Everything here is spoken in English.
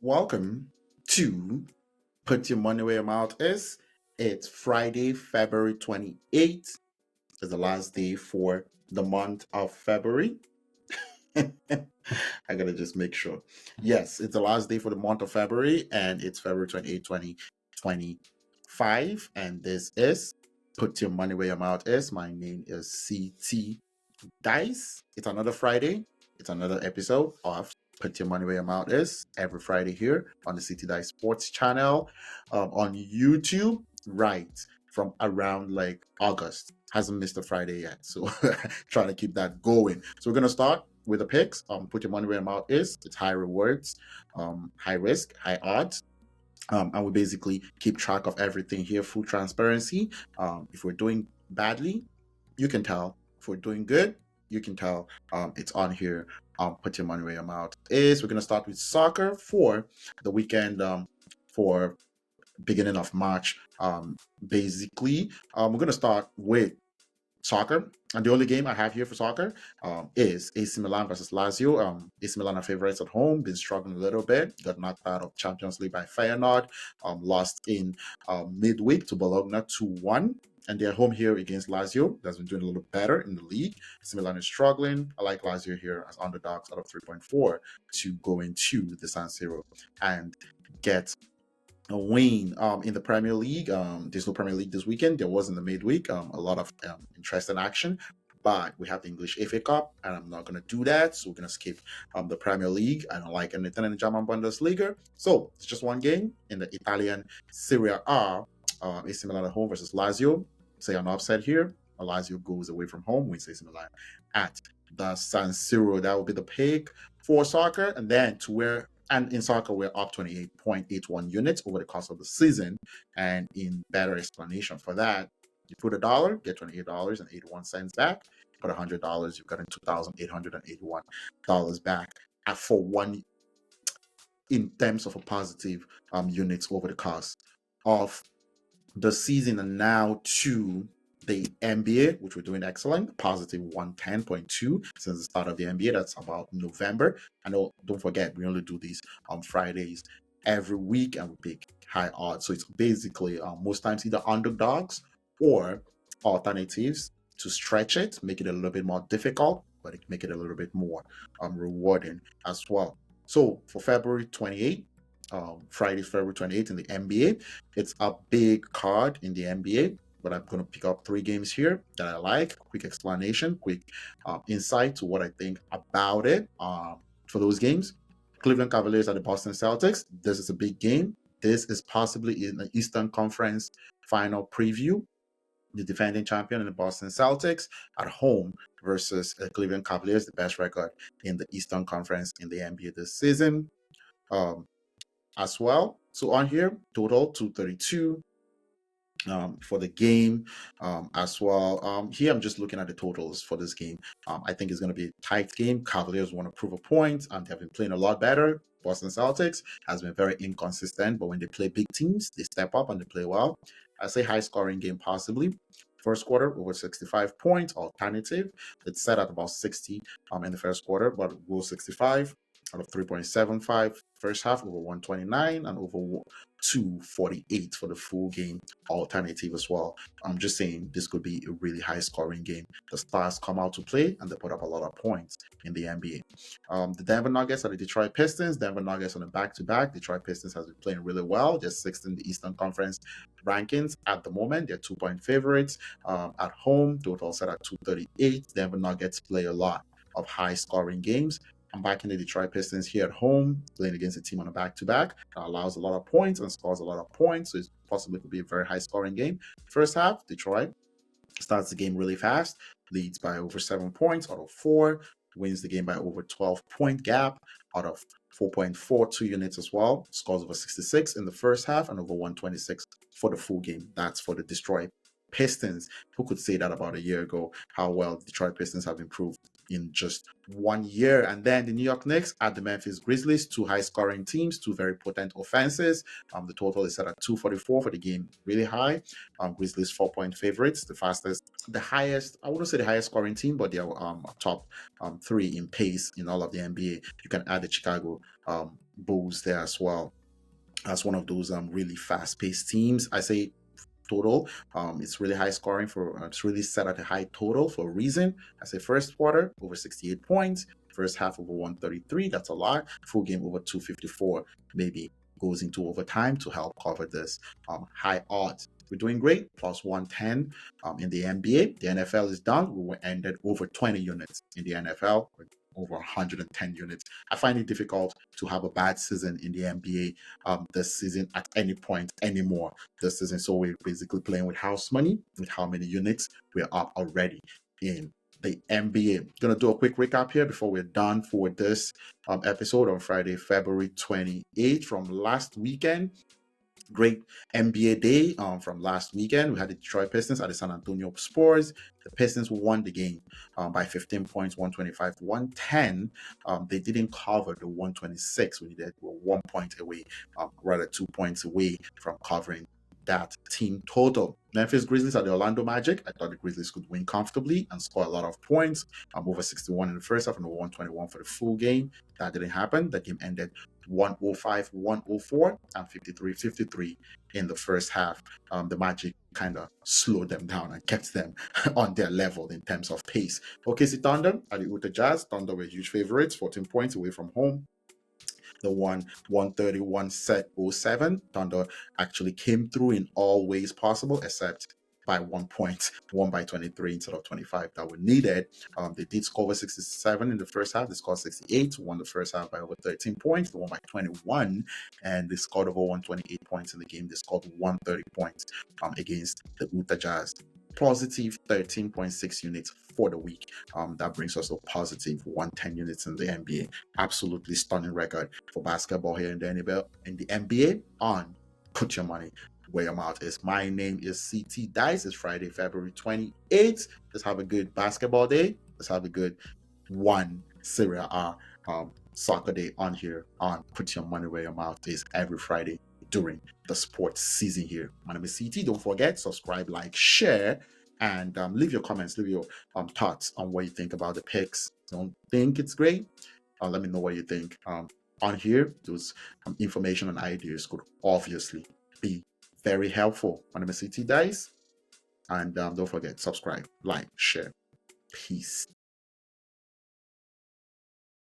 Welcome to Put Your Money Where Your Mouth Is. It's Friday, February 28th. It's the last day for the month of February. I gotta just make sure. Yes, it's the last day for the month of February, and it's February 28th, 2025. And this is Put Your Money Where Your Mouth Is. My name is CT Dice. It's another Friday. It's another episode of Put Your Money Where Your Mouth Is every Friday here on the CT Dice Sports channel on YouTube, right from around like August. Hasn't missed a Friday yet, so trying to keep that going. So we're gonna start with the picks. Put your money where your mouth is. It's high rewards, high risk, high odds. And we basically keep track of everything here, full transparency. If we're doing badly, you can tell. If we're doing good, you can tell. It's on here. Put your money where your mouth is. We're going to start with soccer for the weekend, for beginning of March. Basically, we're going to start with soccer. And the only game I have here for soccer is AC Milan versus Lazio. AC Milan are favorites at home, been struggling a little bit, got knocked out of Champions League by Feyenoord, lost in midweek to Bologna 2-1. And they're home here against Lazio. That's been doing a little better in the league. AC Milan is struggling. I like Lazio here as underdogs out of 3.4 to go into the San Siro and get a win in the Premier League. There's no Premier League this weekend. There was in the midweek. A lot of interesting action. But we have the English FA Cup, and I'm not going to do that. So we're going to skip the Premier League. I don't like anything in the German Bundesliga. So it's just one game in the Italian Serie A. AC Milan at home versus Lazio. Say an upset here. Lazio goes away from home, wins AC Milan at the San Siro. That will be the pick for soccer. And then to where and in soccer, we're up 28.81 units over the course of the season. And in better explanation for that, you put $1, get $28.81 back. Put $100, you've gotten $2,881 back for one in terms of a positive units over the course of the season. And now to the NBA, which we're doing excellent, positive 110.2 since the start of the NBA. That's about November. I know, don't forget, we only do these on Fridays every week and we pick high odds. So it's basically most times either underdogs or alternatives to stretch it, make it a little bit more difficult, but it make it a little bit more rewarding as well. So for February 28th, Friday, February 28th in the NBA, it's a big card in the NBA, but I'm going to pick up 3 games here that I like. Quick explanation, quick insight to what I think about it for those games. Cleveland Cavaliers at the Boston Celtics. This is a big game. This is possibly in the Eastern Conference final preview. The defending champion in the Boston Celtics at home versus Cleveland Cavaliers, the best record in the Eastern Conference in the NBA this season. As well. So on here, total 232 for the game as well. Here I'm just looking at the totals for this game. I think it's going to be a tight game. Cavaliers want to prove a point, and they have been playing a lot better. Boston Celtics has been very inconsistent, but when they play big teams, they step up and they play well. I say high scoring game possibly. First quarter over 65 points. Alternative, it's set at about 60 in the first quarter, but we'll 65 out of 3.75. First half over 129 and over 248 for the full game. Alternative as well. I'm just saying this could be a really high scoring game. The stars come out to play and they put up a lot of points in the NBA. The Denver Nuggets are the Detroit Pistons. Denver Nuggets on a back-to-back. Detroit Pistons has been playing really well. They're sixth in the Eastern Conference rankings at the moment. They're 2-point favorites at home. Total set at 238. Denver Nuggets play a lot of high scoring games. I'm backing the Detroit Pistons here at home, playing against a team on a back-to-back that allows a lot of points and scores a lot of points. So it possibly could be a very high-scoring game. First half, Detroit starts the game really fast, leads by over 7 points out of 4, wins the game by over 12-point gap out of 4.42 units as well, scores over 66 in the first half and over 126 for the full game. That's for the Detroit Pistons. Who could say that about a year ago, how well Detroit Pistons have improved in just 1 year? And then the New York Knicks at the Memphis Grizzlies, 2 high-scoring teams, 2 very potent offenses. The total is set at 244 for the game, really high. Grizzlies 4-point favorites, the highest, I wouldn't say the highest scoring team, but they're top 3 in pace in all of the NBA. You can add the Chicago Bulls there as well as one of those really fast-paced teams. I say total. It's really high scoring for. It's really set at a high total for a reason. I say first quarter over 68 points, first half over 133. That's a lot. Full game over 254. Maybe goes into overtime to help cover this high odds. We're doing great, plus 110 in the NBA. The NFL is done. We were ended over 20 units in the NFL. Over 110 units. I find it difficult to have a bad season in the NBA this season at any point anymore this season. So we're basically playing with house money, with how many units we're up already in the NBA. Gonna do a quick recap here before we're done for this episode on Friday, February 28th from last weekend. Great NBA day from last weekend. We had the Detroit Pistons at the San Antonio Spurs. The Pistons won the game by 15 points, 125 to 110. They didn't cover the 126. We needed 1 point away, rather 2 points away from covering that team total. Memphis Grizzlies at the Orlando Magic. I thought the Grizzlies could win comfortably and score a lot of points. Over 61 in the first half and over 121 for the full game. That didn't happen. The game ended 105, 104, and 53, 53 in the first half. The Magic kind of slowed them down and kept them on their level in terms of pace. OKC Thunder at the Utah Jazz. Thunder were huge favorites, 14 points away from home. The 131 set 07. Thunder actually came through in all ways possible, except by 1 point, won by 23 instead of 25 that were needed. They did score over 67 in the first half. They scored 68, won the first half by over 13 points. They won by 21, and they scored over 128 points in the game. They scored 130 points against the Utah Jazz. Positive 13.6 units for the week. That brings us to positive 110 units in the NBA. Absolutely stunning record for basketball here in the NBA on Put Your Money Where Your Mouth Is. My name is CT Dice. It's Friday, February 28th. Let's have a good basketball day. Let's have a good Serie A soccer day on here on Put Your Money Where Your Mouth Is every Friday during the sports season here. My name is CT. Don't forget, subscribe, like, share, and leave your comments, leave your thoughts on what you think about the picks. Don't think it's great? Let me know what you think. On here, those information and ideas could obviously be very helpful. My name is CT Dice, and don't forget, subscribe, like, share. Peace.